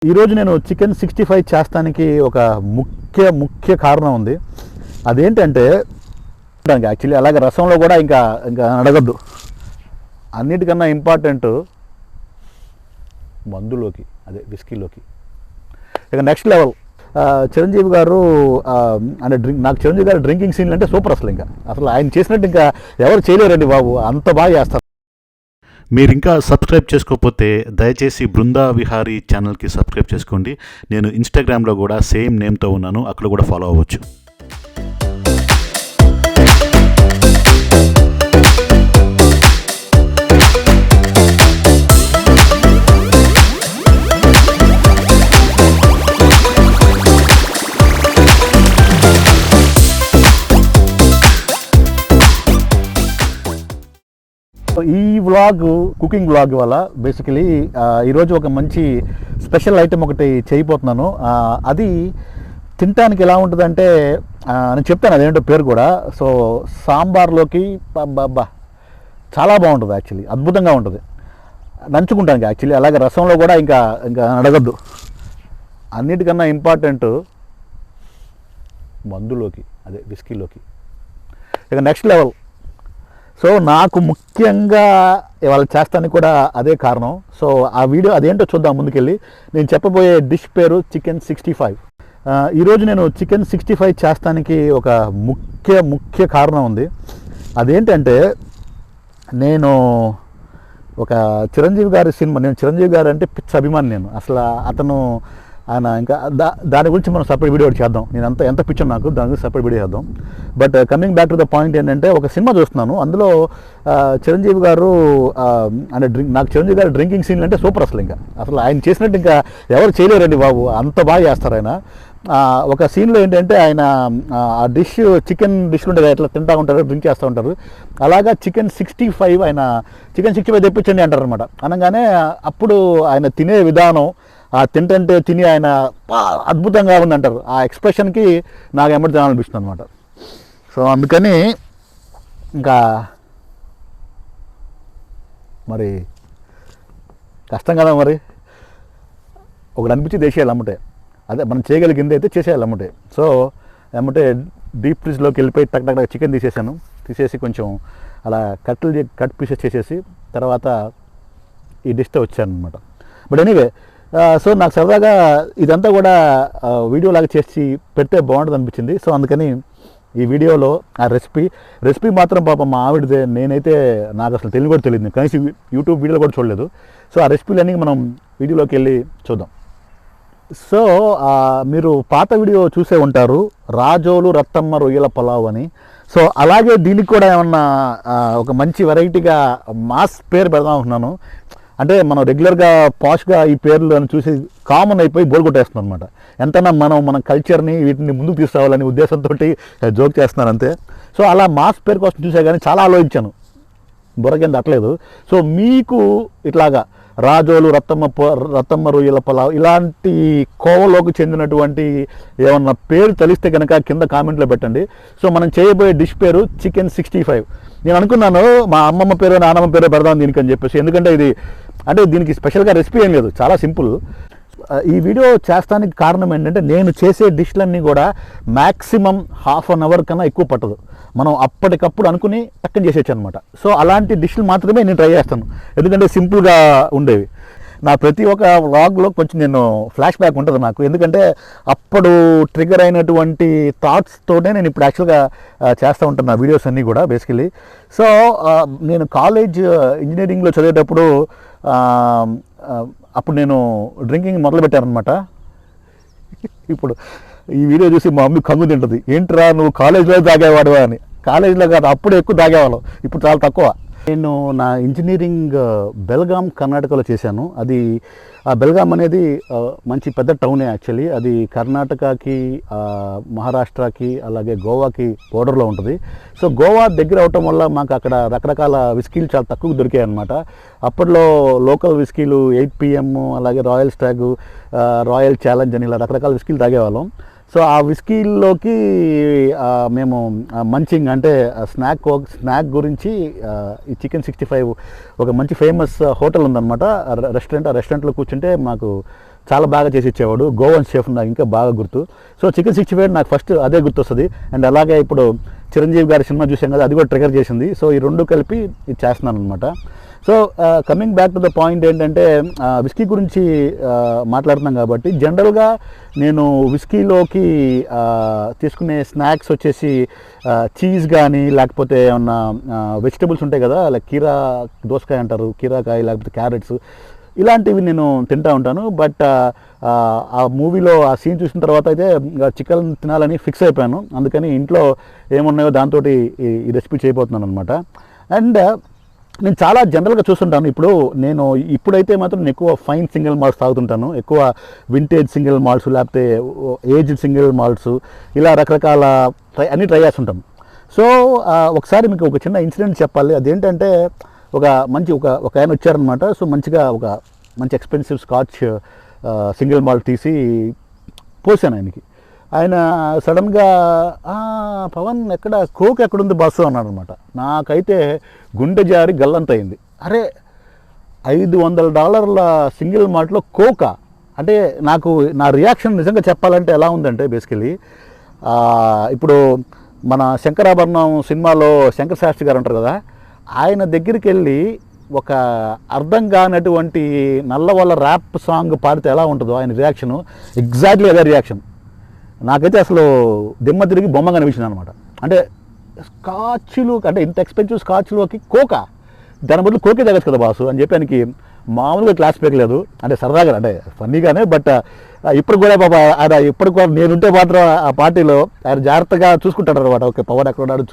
ఈరోజు నేను చికెన్ 65 చేస్తానికి ఒక ముఖ్య కారణం ఉంది. అదేంటంటే యాక్చువల్లీ అలాగే రసంలో కూడా ఇంకా అడగద్దు. అన్నిటికన్నా ఇంపార్టెంట్ మందులోకి, అదే విస్కీలోకి. ఇక నెక్స్ట్ లెవెల్ చిరంజీవి గారు అంటే నాకు చిరంజీవి గారు డ్రింకింగ్ సీన్లు అంటే సూపర్. అసలు ఆయన చేసినట్టు ఇంకా ఎవరు చేయలేరండి బాబు, అంత బాగా చేస్తారు. మీరు ఇంకా సబ్స్క్రైబ్ చేసుకోకపోతే దయచేసి బృందావిహారీ ఛానల్కి సబ్స్క్రైబ్ చేసుకోండి. నేను ఇన్స్టాగ్రామ్లో కూడా సేమ్ నేమ్తో ఉన్నాను, అక్కడ కూడా ఫాలో అవ్వచ్చు. ఈ వ్లాగ్ కుకింగ్ వ్లాగ్ వల్ల బేసికలీ ఈరోజు ఒక మంచి స్పెషల్ ఐటెం ఒకటి చేయబోతున్నాను. అది తినడానికి ఎలా ఉంటుందంటే నేను చెప్తాను, అదేంటో పేరు కూడా. సో సాంబార్లోకి బాబా చాలా బాగుంటుంది, యాక్చువల్లీ అద్భుతంగా ఉంటుంది. నంచుకుంటానికి యాక్చువల్లీ అలాగే రసంలో కూడా ఇంకా అడగద్దు. అన్నిటికన్నా ఇంపార్టెంట్ మందులోకి, అదే విస్కీలోకి. ఇక నెక్స్ట్ లెవెల్. సో నాకు ముఖ్యంగా ఇవాళ చేస్తానికి కూడా అదే కారణం. సో ఆ వీడియో అదేంటో చూద్దాం ముందుకెళ్ళి. నేను చెప్పబోయే డిష్ పేరు చికెన్ 65. ఈరోజు నేను చికెన్ 65 చేస్తానికి ఒక ముఖ్య కారణం ఉంది. అదేంటంటే నేను ఒక చిరంజీవి గారి సినిమా, నేను చిరంజీవి గారు అంటే పిచ్చ అభిమాని. నేను అసలు ఆయన ఇంకా దాని గురించి మనం సపరేట్ వీడియో చేద్దాం. నేను ఎంత పిచ్చో నాకు దాని గురించి సపరేట్ వీడియో చేద్దాం. But coming back to the point ఏంటంటే, ఒక సినిమా చూస్తున్నాను, అందులో చిరంజీవి గారు అంటే నాకు చిరంజీవి గారు డ్రింకింగ్ సీన్లు అంటే సూపర్. అసలు ఆయన చేసినట్టు ఇంకా ఎవరు చేయలేరండి బాబు, అంత బాగా చేస్తారు ఆయన. ఒక సీన్లో ఏంటంటే ఆయన ఆ డిష్, చికెన్ డిష్లు ఉంటుంది, ఎట్లా తింటూ ఉంటారు, డ్రింక్ చేస్తూ ఉంటారు. అలాగా చికెన్ 65 ఆయన చికెన్ 65 తెప్పించండి అంటారు అనమాట. అనగానే అప్పుడు ఆయన తినే విధానం, తింటే తిని ఆయన అద్భుతంగా ఉందంటారు. ఆ ఎక్స్ప్రెషన్కి నాకు ఎమ్మటి తినాలనిపిస్తుంది అనమాట. సో అందుకని ఇంకా మరి కష్టం కదా మరి, ఒకటి అనిపించి దేశీయాలి అమ్మటే. అదే మనం చేయగలిగింది అయితే చేసేయాలి అమ్మటే. సో అమ్మటే డీప్ ఫ్రిడ్జ్లోకి వెళ్ళిపోయి టక్ చికెన్ తీసేసి కొంచెం అలా కట్ పీసెస్ చేసేసి తర్వాత ఈ డిష్తో వచ్చాను అనమాట. బట్ ఎనీవే, సో నాకు సరదాగా ఇదంతా కూడా వీడియో లాగా చేసి పెడితే బాగుంటుంది అనిపించింది. సో అందుకని ఈ వీడియోలో ఆ రెసిపీ మాత్రం పాపం మా ఆవిడదే. నేనైతే నాకు అసలు తెలుగు కూడా తెలియదు, కనీసం యూట్యూబ్ వీడియోలో కూడా చూడలేదు. సో ఆ రెసిపీలన్నీ మనం వీడియోలోకి వెళ్ళి చూద్దాం. సో మీరు పాత వీడియో చూసే ఉంటారు, రాజోలు రత్తమ్మ రొయ్యల పలావ్ అని. సో అలాగే దీనికి కూడా ఏమన్నా ఒక మంచి వెరైటీగా మాస్ పేరు పెడదాం అనుకున్నాను. అంటే మనం రెగ్యులర్గా పాష్గా ఈ పేర్లు అని చూసి కామన్ అయిపోయి బోర్ కొట్టేస్తున్నాం అనమాట. ఎంతైనా మన కల్చర్ని వీటిని ముందుకు తీసుకురావాలనే ఉద్దేశంతో జోక్ చేస్తున్నాను అంతే. సో అలా మాస్ పేరు కోసం చూసా కానీ చాలా ఆలోచించాను, బుర్రకేం తట్టలేదు. సో మీకు ఇట్లాగా రాజోలు రత్తమ్మ రొయ్యల పలావ్ ఇలాంటి కోవలోకి చెందినటువంటి ఏమన్నా పేరు తెలిస్తే కనుక కింద కామెంట్లో పెట్టండి. సో మనం చేయబోయే డిష్ పేరు చికెన్ 65. నేను అనుకున్నాను మా అమ్మమ్మ పేరు నాన్నమ్మ పేరు పెడదాం దీనికి అని చెప్పేసి, ఎందుకంటే ఇది అంటే దీనికి స్పెషల్గా రెసిపీ ఏం లేదు, చాలా సింపుల్. ఈ వీడియో చేస్తానికి కారణం ఏంటంటే, నేను చేసే డిష్లన్నీ కూడా మ్యాక్సిమం ½ an hour కన్నా ఎక్కువ పట్టదు. మనం అప్పటికప్పుడు అనుకుని టక్కని చేసేయచ్చు అనమాట. సో అలాంటి డిష్లు మాత్రమే నేను ట్రై చేస్తాను, ఎందుకంటే సింపుల్గా ఉండేవి. నా ప్రతి ఒక్క వ్లాగ్లో కొంచెం నేను ఫ్లాష్ బ్యాక్ ఉంటుంది నాకు, ఎందుకంటే అప్పుడు ట్రిగర్ అయినటువంటి థాట్స్తోనే నేను ఇప్పుడు యాక్చువల్గా చేస్తూ ఉంటాను నా వీడియోస్ అన్నీ కూడా బేసికలీ. సో నేను కాలేజ్ ఇంజనీరింగ్లో చదివేటప్పుడు అప్పుడు నేను డ్రింకింగ్ మొదలుపెట్టానమాట. ఇప్పుడు ఈ వీడియో చూసి మా మమ్మీ కంగు తింటుంది, ఏంట్రా నువ్వు కాలేజ్లో తాగేవాడు అని. కాలేజీలో కాదు, అప్పుడు ఎక్కువ తాగేవాళ్ళం, ఇప్పుడు చాలా తక్కువ. నేను నా ఇంజనీరింగ్ బెల్గాం కర్ణాటకలో చేశాను. అది బెల్గాం అనేది మంచి పెద్ద టౌనే యాక్చువల్లీ. అది కర్ణాటకకి, మహారాష్ట్రకి, అలాగే గోవాకి బోర్డర్లో ఉంటుంది. సో గోవా దగ్గర అవటం వల్ల మాకు అక్కడ రకరకాల విస్కీలు చాలా తక్కువ దొరికాయి అనమాట. అప్పట్లో లోకల్ విస్కీలు 8 PM, అలాగే రాయల్ స్టాగ్, రాయల్ ఛాలెంజ్ అని ఇలా రకరకాల విస్కీలు తాగేవాళ్ళం. సో ఆ విస్కీలోకి మేము మంచింగ్ అంటే స్నాక్ గురించి ఈ చికెన్ 65 ఒక మంచి ఫేమస్ హోటల్ ఉందన్నమాట, రెస్టారెంట్. ఆ రెస్టారెంట్లో కూర్చుంటే మాకు చాలా బాగా చేసి ఇచ్చేవాడు. గోవన్ షెఫ్ నాకు ఇంకా బాగా గుర్తు. సో చికెన్ 65 నాకు ఫస్ట్ అదే గుర్తొస్తుంది. అండ్ అలాగే ఇప్పుడు చిరంజీవి గారి సినిమా చూసాం కదా, అది కూడా ట్రిగర్ చేసింది. సో ఈ రెండు కలిపి ఇది చేస్తున్నాను అనమాట. So coming back to the point ఏంటంటే, విస్కీ గురించి మాట్లాడుతున్నాం కాబట్టి జనరల్గా నేను విస్కీలోకి తీసుకునే స్నాక్స్ వచ్చేసి చీజ్ కానీ, లేకపోతే ఏమన్నా వెజిటబుల్స్ ఉంటాయి కదా, లైక్ కీరా దోసకాయ అంటారు, కీరాకాయ, లేకపోతే క్యారెట్స్, ఇలాంటివి నేను తింటూ ఉంటాను. బట్ ఆ మూవీలో ఆ సీన్ చూసిన తర్వాత అయితే చికెన్ తినాలని ఫిక్స్ అయిపోయాను. అందుకని ఇంట్లో ఏమున్నాయో దాంతో ఈ రెసిపీ చేయబోతున్నాను అనమాట. అండ్ నేను చాలా జనరల్గా చూస్తుంటాను. ఇప్పుడైతే మాత్రం నేను ఎక్కువ ఫైన్ సింగిల్ మాల్ట్స్ తాగుతుంటాను, ఎక్కువ వింటేజ్ సింగిల్ మాల్ట్స్, లేకపోతే ఏజ్డ్ సింగిల్ మాల్ట్స్, ఇలా రకరకాల అన్నీ ట్రై చేస్తుంటాం. సో ఒకసారి మీకు ఒక చిన్న ఇన్సిడెంట్ చెప్పాలి. అదేంటంటే, ఒక ఆయన వచ్చారనమాట. సో ఒక మంచి ఎక్స్పెన్సివ్ స్కాచ్ సింగిల్ మాల్ట్ తీసి పోసాను ఆయనకి. ఆయన సడన్గా పవన్ కోక్ ఎక్కడుంది బాసు అన్నాడు అనమాట. నాకైతే గుండె జారి గల్లంత అయింది. అరే, $500 సింగిల్ మాల్ట్లో కోకా అంటే నా రియాక్షన్ నిజంగా చెప్పాలంటే ఎలా ఉందంటే, బేసికలీ ఇప్పుడు మన శంకరాభరణం సినిమాలో శంకర్ శాస్త్రి గారు ఉంటారు కదా, ఆయన దగ్గరికి వెళ్ళి ఒక అర్థం కానటువంటి నల్లవల్ల ర్యాప్ సాంగ్ పాడితే ఎలా ఉంటుందో ఆయన రియాక్షను, ఎగ్జాక్ట్లీ అదే రియాక్షన్. నాకైతే అసలు దిమ్మ తిరిగి బొమ్మ కనిపించింది అనమాట. అంటే స్కాచ్లు అంటే ఇంత ఎక్స్పెన్సివ్ స్కాచ్లోకి కోకా, దాని బదులు కోకే తగ్గచ్చు కదా బాసు అని చెప్పి ఆయనకి మామూలుగా క్లాస్ పీకలేదు. అంటే సరదాగా, అంటే ఫన్నీగానే. బట్ ఇప్పుడు కూడా పాప ఆయన ఇప్పుడు కూడా నేనుంటే మాత్రం ఆ పార్టీలో ఆయన జాగ్రత్తగా చూసుకుంటాడు అనమాట. ఓకే, పవన్ ఎక్కడ ఉన్నాడు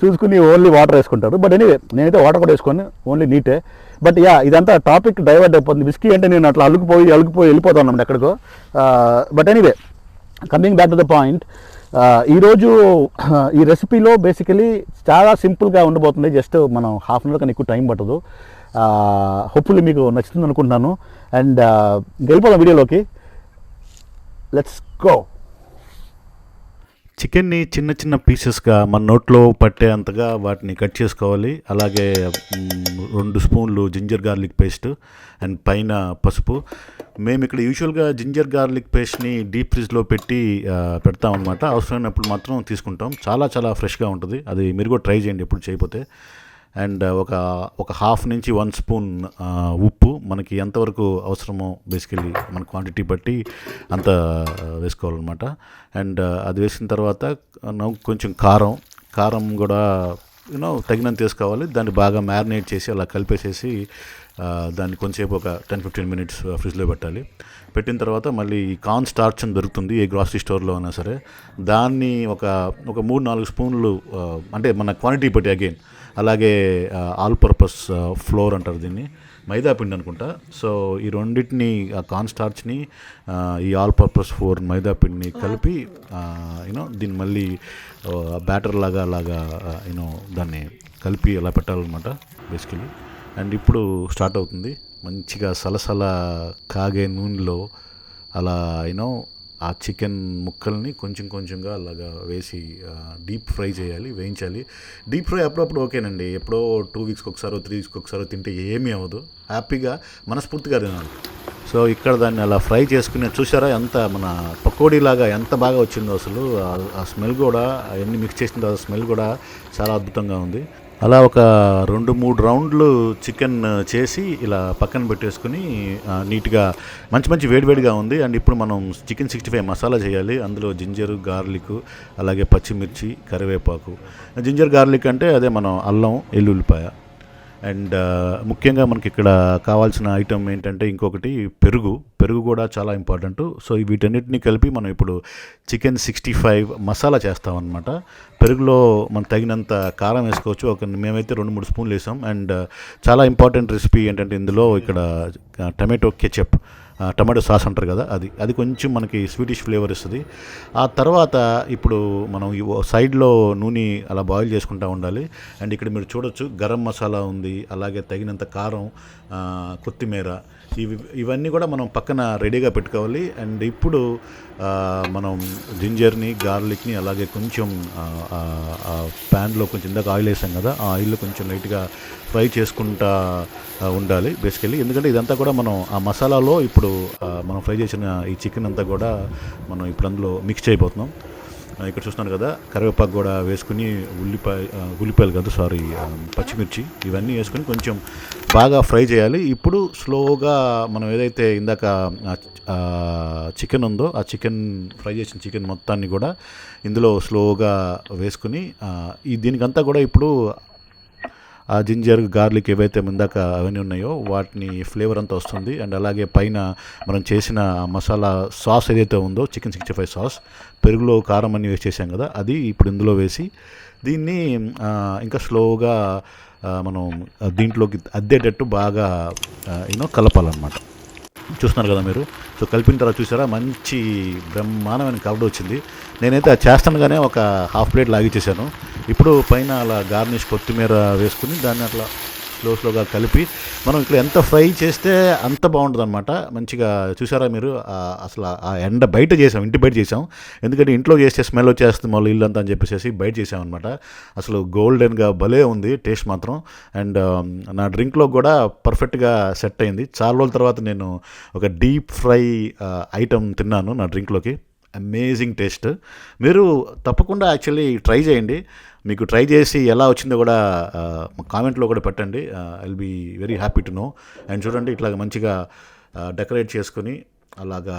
చూసుకుని ఓన్లీ వాటర్ వేసుకుంటాడు. బట్ ఎనీవే, నేనైతే వాటర్ కూడా వేసుకొని ఓన్లీ నీటే. బట్ ఇదంతా టాపిక్ డైవర్ట్ అయిపోతుంది. విస్కీ అంటే నేను అట్లా అలుకుపోయి వెళ్ళిపోతాను అన్నమాట ఎక్కడికో. But anyway, coming back to the point, ఈరోజు ఈ రెసిపీలో బేసికలీ చాలా సింపుల్గా ఉండబోతుంది. జస్ట్ మనం హాఫ్ అన్ అవర్ కన్నా ఎక్కువ టైం పట్టదు. హోప్ఫుల్లీ మీకు నచ్చుతుంది అనుకుంటున్నాను. అండ్ వెళ్ళిపోదాం వీడియోలోకి. Let's go. చికెన్ని చిన్న చిన్న పీసెస్గా మన నోట్లో పట్టేంతగా వాటిని కట్ చేసుకోవాలి. అలాగే 2 స్పూన్లు జింజర్ గార్లిక్ పేస్ట్ అండ్ పైన పసుపు. మేము ఇక్కడ యూజువల్గా జింజర్ గార్లిక్ పేస్ట్ని డీప్ ఫ్రిడ్జ్లో పెడతామన్నమాట. అవసరమైనప్పుడు మాత్రం తీసుకుంటాం. చాలా చాలా ఫ్రెష్గా ఉంటుంది. అది మీరు కూడా ట్రై చేయండి ఎప్పుడు చేయకపోతే. అండ్ ఒక హాఫ్ నుంచి 1 స్పూన్ ఉప్పు, మనకి ఎంతవరకు అవసరమో బేసికలీ మన క్వాంటిటీ బట్టి అంత వేసుకోవాలన్నమాట. అండ్ అది వేసిన తర్వాత కొంచెం కారం కూడా తగినంత వేసుకోవాలి. దాన్ని బాగా మ్యారినేట్ చేసి అలా కలిపేసేసి దాన్ని కొంచెంసేపు ఒక 10-15 మినిట్స్ ఫ్రిడ్జ్లో పెట్టాలి. పెట్టిన తర్వాత మళ్ళీ కార్న్ స్టార్చ్ అని దొరుకుతుంది ఏ గ్రాసరీ స్టోర్లో అయినా సరే, దాన్ని ఒక 3-4 స్పూన్లు, అంటే మన క్వాంటిటీ బట్టి అగైన్. అలాగే ఆల్ పర్పస్ ఫ్లోర్ అంటారు దీన్ని, మైదా పిండి అనుకుంటా. సో ఈ రెండింటిని, కార్న్ స్టార్చ్ని, ఈ ఆల్ పర్పస్ ఫ్లోర్ మైదా పిండిని కలిపి దీన్ని మళ్ళీ బ్యాటర్ లాగా దాన్ని కలిపి అలా పెట్టాలన్నమాట బేసికలీ. అండ్ ఇప్పుడు స్టార్ట్ అవుతుంది. మంచిగా సలసల కాగే నూనెలో అలా ఆ చికెన్ ముక్కల్ని కొంచెంగా అలాగా వేసి డీప్ ఫ్రై వేయించాలి. డీప్ ఫ్రై అప్పుడప్పుడు ఓకేనండి, ఎప్పుడో 2 వీక్స్కి ఒకసారో 3 వీక్స్కి ఒకసారో తింటే ఏమీ అవ్వదు, హ్యాపీగా మనస్ఫూర్తిగా తినాలి. సో ఇక్కడ దాన్ని అలా ఫ్రై చేసుకుని చూసారా ఎంత మన పకోడీలాగా ఎంత బాగా వచ్చిందో అసలు. ఆ స్మెల్ కూడా, అవన్నీ మిక్స్ చేసిన తర్వాత స్మెల్ కూడా చాలా అద్భుతంగా ఉంది. అలా ఒక 2-3 రౌండ్లు చికెన్ చేసి ఇలా పక్కన పెట్టేసుకుని నీట్గా మంచి వేడివేడిగా ఉంది. అండ్ ఇప్పుడు మనం చికెన్ 65 మసాలా చేయాలి. అందులో జింజర్ గార్లిక్, అలాగే పచ్చిమిర్చి, కరివేపాకు. జింజర్ గార్లిక్ అంటే అదే మనం అల్లం, ఎల్లుల్లిపాయ. అండ్ ముఖ్యంగా మనకి ఇక్కడ కావాల్సిన ఐటమ్ ఏంటంటే ఇంకొకటి పెరుగు కూడా చాలా ఇంపార్టెంట్. సో వీటన్నిటిని కలిపి మనం ఇప్పుడు చికెన్ 65 మసాలా చేస్తామన్నమాట. పెరుగులో మనం తగినంత కారం వేసుకోవచ్చు. మేమైతే 2-3 స్పూన్లు వేసాం. అండ్ చాలా ఇంపార్టెంట్ రెసిపీ ఏంటంటే ఇందులో ఇక్కడ టమాటో సాస్ అంటారు కదా, అది కొంచెం మనకి స్వీటిష్ ఫ్లేవర్ ఇస్తుంది. ఆ తర్వాత ఇప్పుడు మనం సైడ్లో నూనె అలా బాయిల్ చేసుకుంటూ ఉండాలి. అండ్ ఇక్కడ మీరు చూడొచ్చు గరం మసాలా ఉంది, అలాగే తగినంత కారం, కొత్తిమీర, ఇవన్నీ కూడా మనం పక్కన రెడీగా పెట్టుకోవాలి. అండ్ ఇప్పుడు మనం జింజర్ని, గార్లిక్ని అలాగే కొంచెం ప్యాన్లో కొంచెం ఇందాక ఆయిల్ వేసాం కదా, ఆ ఆయిల్లో కొంచెం లైట్గా ఫ్రై చేసుకుంటా ఉండాలి బేసికలీ. ఎందుకంటే ఇదంతా కూడా మనం ఆ మసాలాలో ఇప్పుడు మనం ఫ్రై చేసిన ఈ చికెన్ అంతా కూడా మనం ఇప్పుడు అందులో మిక్స్ చేయబోతున్నాం. ఇక్కడ చూస్తున్నారు కదా, కరివేపాకు కూడా వేసుకుని ఉల్లిపాయలు కాదు సారీ పచ్చిమిర్చి ఇవన్నీ వేసుకొని కొంచెం బాగా ఫ్రై చేయాలి. ఇప్పుడు స్లోగా మనం ఏదైతే ఇందాక చికెన్ ఉందో ఆ చికెన్ ఫ్రై చేసిన చికెన్ మొత్తాన్ని కూడా ఇందులో స్లోగా వేసుకుని దీనికంతా కూడా ఇప్పుడు ఆ జింజర్, గార్లిక్ ఏవైతే ఇందాక అవన్నీ ఉన్నాయో వాటిని ఫ్లేవర్ అంతా వస్తుంది. అండ్ అలాగే పైన మనం చేసిన మసాలా సాస్ ఏదైతే ఉందో చికెన్ 65 సాస్, పెరుగులో కారం అన్నీ వేసి చేసాం కదా, అది ఇప్పుడు ఇందులో వేసి దీన్ని ఇంకా స్లోగా మనం దీంట్లోకి అద్దేటట్టు బాగా కలపాలన్నమాట. చూస్తున్నారు కదా మీరు. సో కలిపిన తర్వాత చూసారా మంచి బ్రహ్మాండమైన కలర్ వచ్చింది. నేనైతే అది చేస్తానుగానే ఒక హాఫ్ ప్లేట్ లాగిచ్చేసాను. ఇప్పుడు పైన అలా గార్నిష్ కొత్తిమీర వేసుకుని దాన్ని అట్లా స్లోగా కలిపి మనం ఇక్కడ ఎంత ఫ్రై చేస్తే అంత బాగుంటుంది అనమాట. మంచిగా చూసారా మీరు. అసలు ఆ ఎండ బయట చేసాం, ఇంటి బయట చేసాం. ఎందుకంటే ఇంట్లో చేస్తే స్మెల్ వచ్చేస్తుంది మళ్ళీ ఇల్లంతా అని చెప్పేసి బయట చేసామన్నమాట. అసలు గోల్డెన్గా భలే ఉంది టేస్ట్ మాత్రం. అండ్ నా డ్రింక్లో కూడా పర్ఫెక్ట్గా సెట్ అయింది. చాలా రోజుల తర్వాత నేను ఒక డీప్ ఫ్రై ఐటమ్ తిన్నాను నా డ్రింక్లోకి. Amazing taste. మీరు తప్పకుండా యాక్చువల్లీ ట్రై చేయండి. మీకు ట్రై చేసి ఎలా వచ్చిందో కూడా కామెంట్లో కూడా పెట్టండి. I will be very happy to know. And చూడండి ఇట్లాగ మంచిగా డెకరేట్ చేసుకొని అలాగా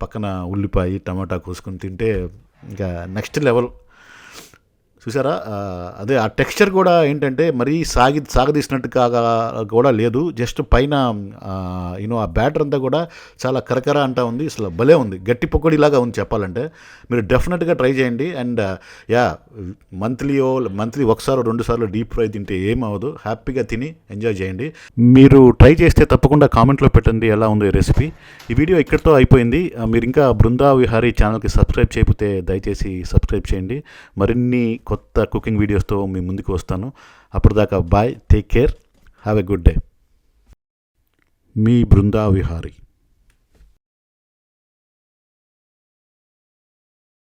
పక్కన ఉల్లిపాయ, టమాటా కోసుకొని తింటే ఇంకా నెక్స్ట్ లెవెల్. చూసారా, అదే ఆ టెక్స్చర్ కూడా ఏంటంటే మరీ సాగదీసినట్టు కూడా లేదు. జస్ట్ పైన ఆ బ్యాటర్ అంతా కూడా చాలా కరకర అంటా ఉంది. అసలు భలే ఉంది, గట్టి పకోడీలాగా ఉంది చెప్పాలంటే. మీరు డెఫినెట్గా ట్రై చేయండి. అండ్ మంత్లీ ఒకసారి 2 సార్లు డీప్ ఫ్రై తింటే ఏమవ్వదు. హ్యాపీగా తిని ఎంజాయ్ చేయండి. మీరు ట్రై చేస్తే తప్పకుండా కామెంట్లో పెట్టండి ఎలా ఉందో ఈ రెసిపీ. ఈ వీడియో ఇక్కడితో అయిపోయింది. మీరు ఇంకా బృందావిహారీ ఛానల్కి సబ్స్క్రైబ్ చేయకపోతే దయచేసి సబ్స్క్రైబ్ చేయండి. మరిన్ని కొత్త కుకింగ్ వీడియోస్తో మీ ముందుకు వస్తాను. అప్పటిదాకా bye, take care, have a good day. మీ బృందావిహారీ.